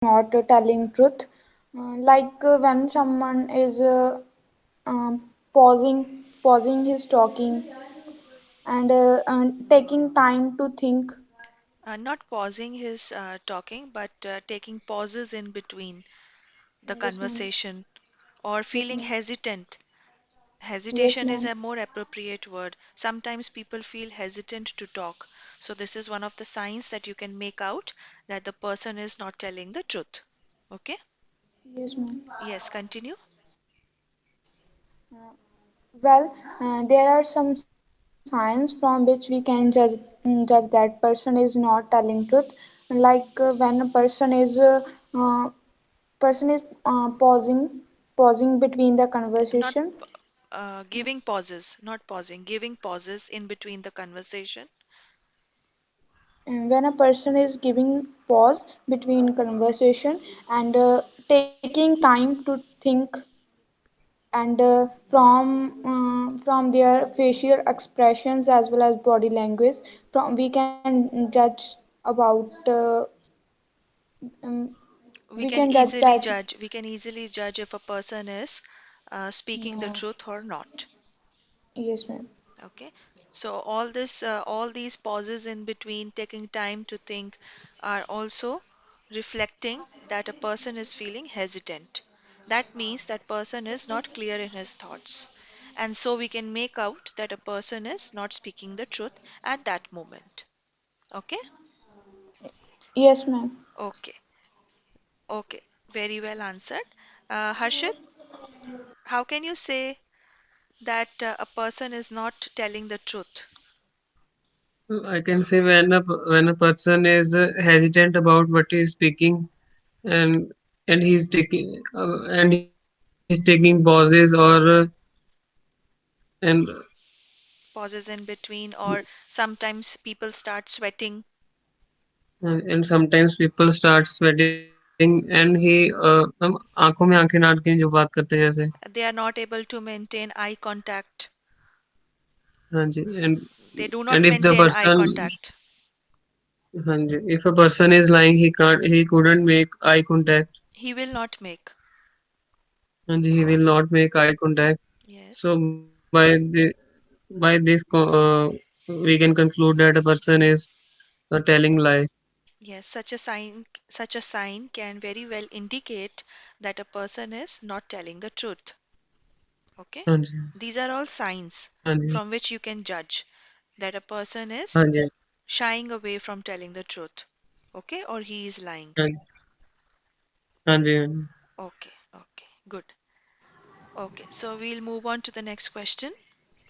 not telling truth. When someone is pausing his talking and taking time to think. Not pausing his talking, but taking pauses in between the Yes, ma'am. conversation or Yes, feeling ma'am. hesitant. Yes, Hesitation is ma'am. a more appropriate word. Sometimes people feel hesitant to talk. So, this is one of the signs that you can make out that the person is not telling the truth. Okay? Yes, ma'am. Yes, continue. Well, there are some signs from which we can judge that person is not telling truth. When a uh, person is pausing between the Not conversation. giving pauses, not pausing, giving pauses in between the conversation. When a person is giving pause between conversation and taking time to think and from their facial expressions as well as body language, from we can judge about um, we can judge that. We can easily judge if a person is speaking the uh, truth or not. yes, ma'am. Okay, so all these pauses in between, taking time to think, are also reflecting that a person is feeling hesitant. That means that person is not clear in his thoughts, and so we can make out that a person is not speaking the truth at that moment. Okay, Yes, ma'am. okay, okay, very well answered. Harshit, how can you say that a person is not telling the truth? I can say when a person is hesitant about what he is speaking, and and he's taking pauses and Pauses in between, or sometimes people start sweating. and sometimes people start sweating and he हम आंखों में आंखें डाल के जो बात करते हैं जैसे They are not able to maintain eye contact. हाँ जी They do and not if the maintain eye person contact. हाँ जी if a person is lying he couldn't make eye contact He will not make. and he will not make eye contact. Yes. So by this we can conclude that a person is telling lie. Yes, such a sign can very well indicate that a person is not telling the truth. Okay? हाँ जी These are all signs हाँ जी from which you can judge that a person हाँ is ji shying away from telling the truth. Okay? Or he is lying. हाँ हाँ जी Okay, okay, good. Okay, so we'll move on to the next question.